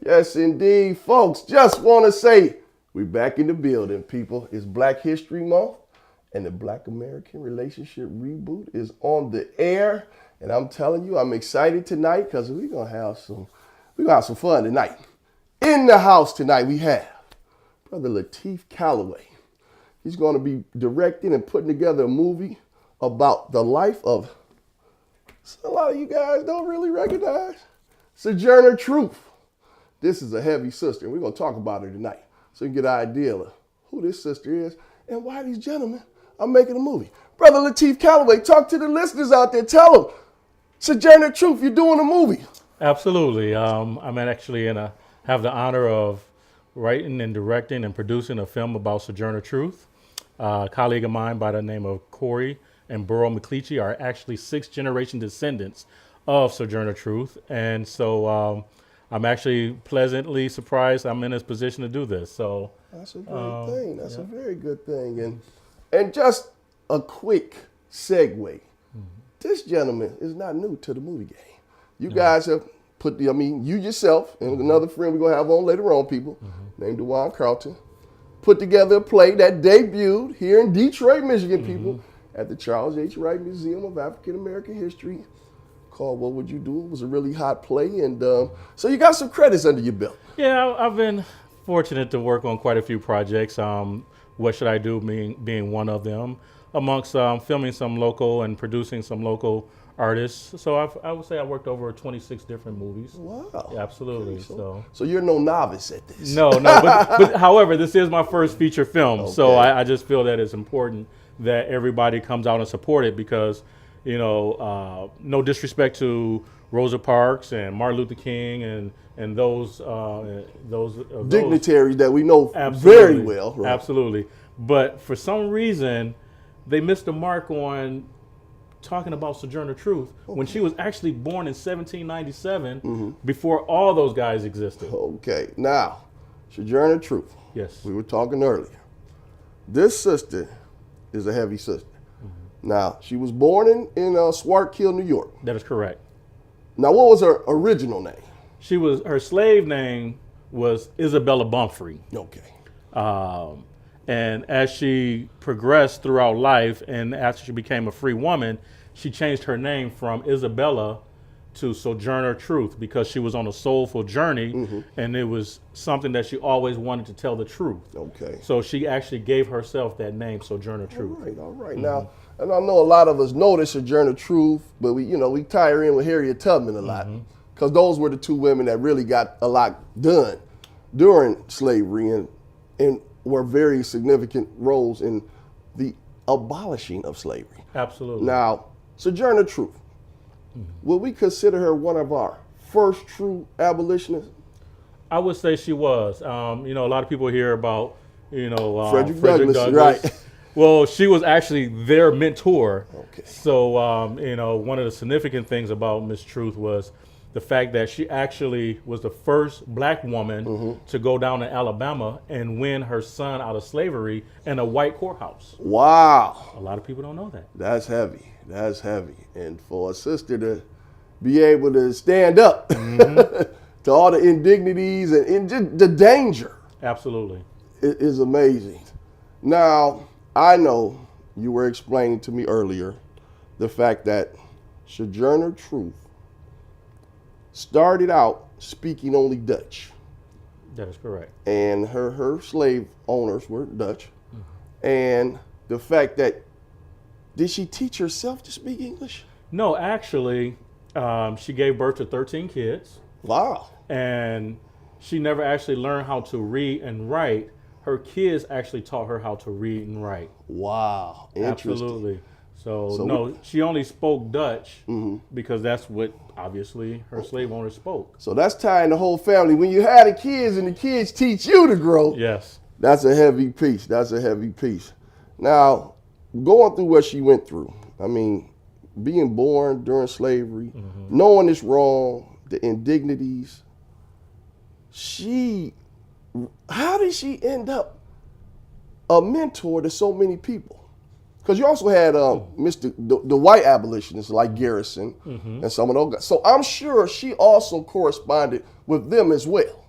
Yes, indeed, folks. Just want to say we're back in the building, people. It's Black History Month, and the Black American Relationship Reboot is on the air. And I'm telling you, I'm excited tonight because we're gonna have some fun tonight. In the house tonight, we have Brother Lateef Calloway. He's going to be directing and putting together a movie about the life of a lot of you guys don't really recognize Sojourner Truth. This is a heavy sister, and we're going to talk about her tonight so you can get an idea of who this sister is and why these gentlemen are making a movie. Brother Lateef Calloway, talk to the listeners out there. Tell them, Sojourner Truth, you're doing a movie. Absolutely. I'm actually have the honor of writing and directing and producing a film about Sojourner Truth. A colleague of mine by the name of Corey and Burrow McCleachy are actually 6th generation descendants of Sojourner Truth. And so I'm actually pleasantly surprised I'm in this position to do this. So that's a great thing. That's a very good thing. And just a quick segue. This gentleman is not new to the movie game. You guys have put you yourself and another friend we're going to have on later on, people, named DeJuan Carlton, put together a play that debuted here in Detroit, Michigan, people, at the Charles H. Wright Museum of African American History, called What Would You Do? It was a really hot play. And so you got some credits under your belt. Yeah, I've been fortunate to work on quite a few projects. What Should I Do being one of them, amongst filming some local and producing some local artists. So I would say I worked over 26 different movies. Wow. Yeah, absolutely. Okay, so you're no novice at this. No, but however, this is my first feature film. Okay. So I just feel that it's important that everybody comes out and support it because, no disrespect to Rosa Parks and Martin Luther King and those dignitaries that we know absolutely, very well. Right? Absolutely. But for some reason, they missed the mark on talking about Sojourner Truth when she was actually born in 1797 before all those guys existed. Okay, now, Sojourner Truth. Yes. We were talking earlier. This sister is a heavy sister. Now, she was born in Swartkill, New York. That is correct. Now, what was her original name? Her slave name was Isabella Bumfrey. Okay. And as she progressed throughout life and after she became a free woman, she changed her name from Isabella to Sojourner Truth because she was on a soulful journey and it was something that she always wanted to tell the truth. Okay. So she actually gave herself that name, Sojourner Truth. All right. Now, and I know a lot of us know this Sojourner Truth, but we tie her in with Harriet Tubman a lot because those were the two women that really got a lot done during slavery and were very significant roles in the abolishing of slavery. Absolutely. Now, Sojourner Truth, would we consider her one of our first true abolitionists? I would say she was. A lot of people hear about, Frederick Douglass. Right. Well, she was actually their mentor. Okay. So, one of the significant things about Miss Truth was the fact that she actually was the first black woman to go down to Alabama and win her son out of slavery in a white courthouse. Wow. A lot of people don't know that. That's heavy. That's heavy. And for a sister to be able to stand up to all the indignities and just the danger. Absolutely. It is amazing. Now, I know you were explaining to me earlier the fact that Sojourner Truth started out speaking only Dutch. That is correct. And her slave owners were Dutch. And the fact that, did she teach herself to speak English? No, actually, she gave birth to 13 kids. Wow. And she never actually learned how to read and write. Her kids actually taught her how to read and write. Wow. Interesting. Absolutely. So she only spoke Dutch because that's what obviously her slave owners spoke. So that's tying the whole family. When you have the kids and the kids teach you to grow, yes, that's a heavy piece. That's a heavy piece. Now, going through what she went through, I mean, being born during slavery, knowing it's wrong, the indignities, how did she end up a mentor to so many people? Because you also had the white abolitionists like Garrison and some of those guys. So I'm sure she also corresponded with them as well.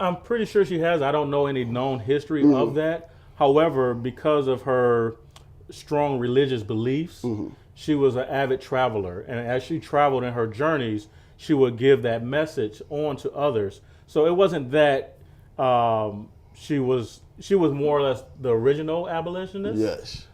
I'm pretty sure she has. I don't know any known history of that. However, because of her strong religious beliefs, she was an avid traveler. And as she traveled in her journeys, she would give that message on to others. So it wasn't that she was more or less the original abolitionist. Yes.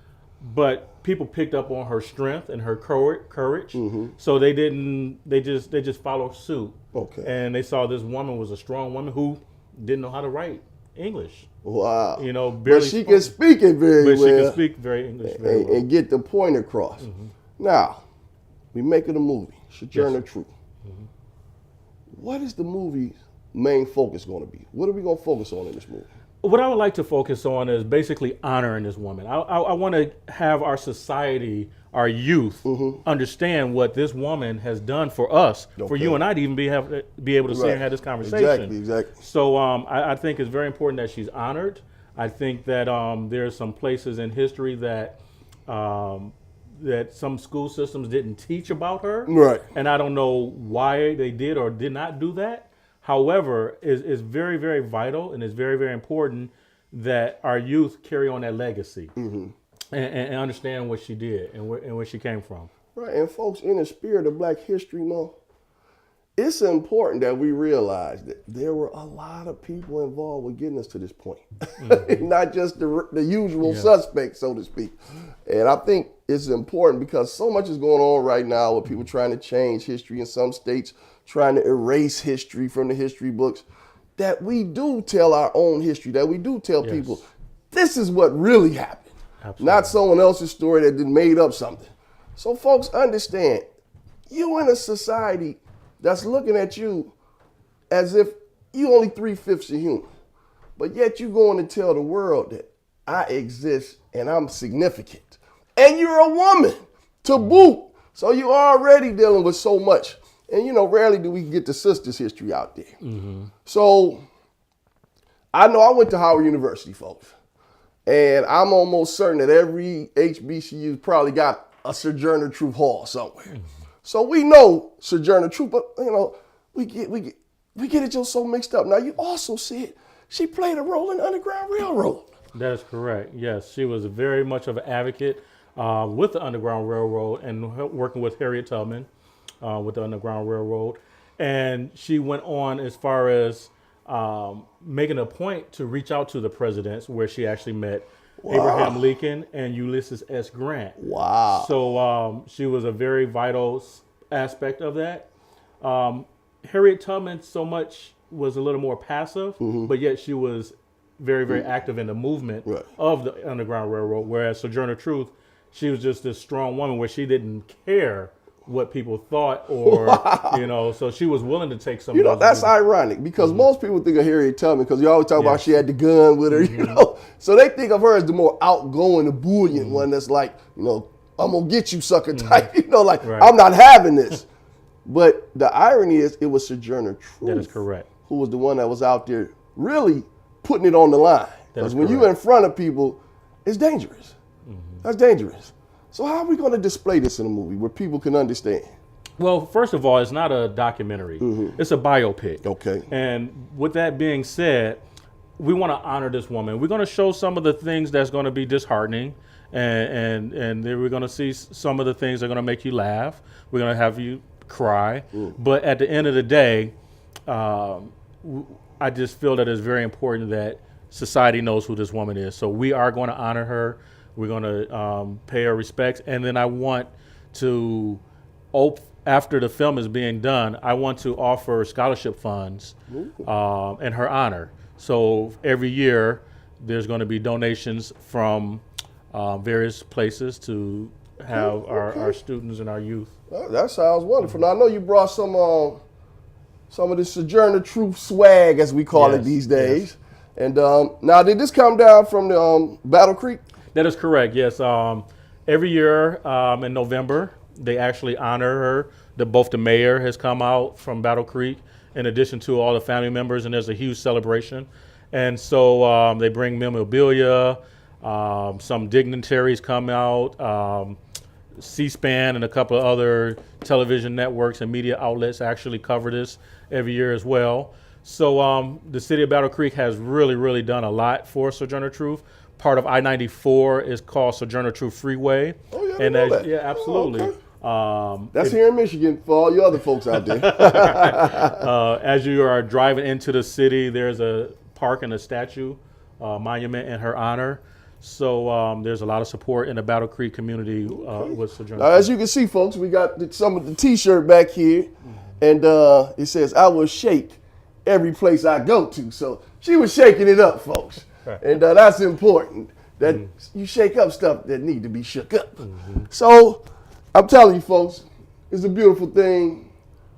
But people picked up on her strength and her courage, so they just followed suit. Okay. And they saw this woman was a strong woman who didn't know how to write English. Wow. You know, barely But she can speak it very but well. she can speak very English very well. And get the point across. Now, we make it a movie, Sojourner Truth. What is the movie's main focus going to be? What are we going to focus on in this movie? What I would like to focus on is basically honoring this woman. I want to have our society, our youth, understand what this woman has done for us, for you and I to even be able to sit and have this conversation. Exactly. So I think it's very important that she's honored. I think that there's some places in history that that some school systems didn't teach about her. Right. And I don't know why they did or did not do that. However, it's very, very vital and it's very, very important that our youth carry on that legacy and understand what she did and where she came from. Right. And folks, in the spirit of Black History Month, it's important that we realize that there were a lot of people involved with getting us to this point, not just the usual suspects, so to speak. And I think it's important because so much is going on right now with people trying to change history in some states, trying to erase history from the history books, that we do tell our own history, that we do tell people, this is what really happened, not someone else's story that did made up something. So folks, understand, you in a society that's looking at you as if you only 3/5 of human, but yet you going to tell the world that I exist and I'm significant. And you're a woman to boot. So you're already dealing with so much. And you know, rarely do we get the sisters' history out there. So I know I went to Howard University, folks. And I'm almost certain that every HBCU probably got a Sojourner Truth Hall somewhere. So we know Sojourner Truth, but you know, we get it just so mixed up. Now you also said she played a role in the Underground Railroad. That is correct. Yes, she was very much of an advocate with the Underground Railroad and working with Harriet Tubman with the Underground Railroad. And she went on as far as making a point to reach out to the presidents, where she actually met Abraham Lincoln and Ulysses S. Grant. Wow. So she was a very vital aspect of that. Harriet Tubman so much was a little more passive, but yet she was very, very active in the movement of the Underground Railroad, whereas Sojourner Truth, she was just this strong woman where she didn't care what people thought or, you know, so she was willing to take some of those. That's ironic because most people think of Harriet Tubman because you always talk about she had the gun with her, you know. So they think of her as the more outgoing, ebullient one that's like, you know, I'm going to get you sucker type, you know, like I'm not having this. But the irony is it was Sojourner Truth. That is correct. Who was the one that was out there really putting it on the line. Because when you're in front of people, it's dangerous. That's dangerous. So how are we going to display this in a movie where people can understand? Well, first of all, it's not a documentary. It's a biopic. Okay. And with that being said, we want to honor this woman. We're going to show some of the things that's going to be disheartening, and then we're going to see some of the things that are going to make you laugh. We're going to have you cry. But at the end of the day, I just feel that it's very important that society knows who this woman is. So we are going to honor her. We're going to pay her respects. And then I want to, after the film is being done, I want to offer scholarship funds in her honor. So every year there's going to be donations from various places to have our students and our youth. Oh, that sounds wonderful. Now I know you brought some of the Sojourner Truth swag, as we call it these days. And now, did this come down from the Battle Creek? That is correct, yes. Every year in November, they actually honor her. Both the mayor has come out from Battle Creek, in addition to all the family members, and there's a huge celebration. And so they bring memorabilia, some dignitaries come out, C-SPAN and a couple of other television networks and media outlets actually cover this every year as well. So the city of Battle Creek has really done a lot for Sojourner Truth. Part of I-94 is called Sojourner Truth Freeway. Oh, yeah, I And know that. yeah, absolutely. Oh, okay. That's here in Michigan for all you other folks out there. As you are driving into the city, there's a park and a statue monument in her honor. So there's a lot of support in the Battle Creek community with Sojourner Now, Truth. as you can see, folks, we got some of the T-shirt back here, and it says, "I will shake every place I go to." So she was shaking it up, folks, and that's important. That you shake up stuff that need to be shook up. So I'm telling you, folks, it's a beautiful thing.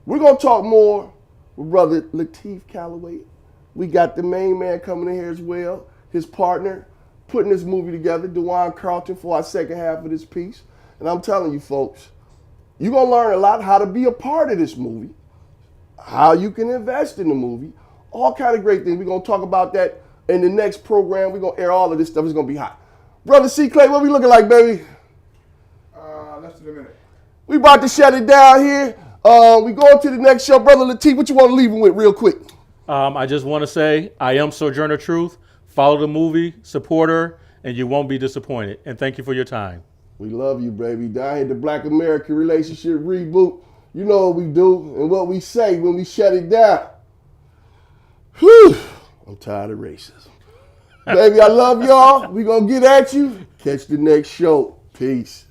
We're gonna talk more with Brother Lateef Calloway. We got the main man coming in here as well, his partner, putting this movie together, DeJuan Carlton, for our second half of this piece. And I'm telling you, folks, you're going to learn a lot how to be a part of this movie, how you can invest in the movie, all kind of great things. We're going to talk about that in the next program. We're going to air all of this stuff. It's going to be hot. Brother C. Clay, what we looking like, baby? Less than a minute. We about to shut it down here. We going to the next show. Brother Lateef, what you want to leave him with real quick? I just want to say I am Sojourner Truth. Follow the movie, support her, and you won't be disappointed. And thank you for your time. We love you, baby. Down here, the Black American Relationship Reboot. You know what we do and what we say when we shut it down. Whew. I'm tired of racism. Baby, I love y'all. We gonna get at you. Catch the next show. Peace.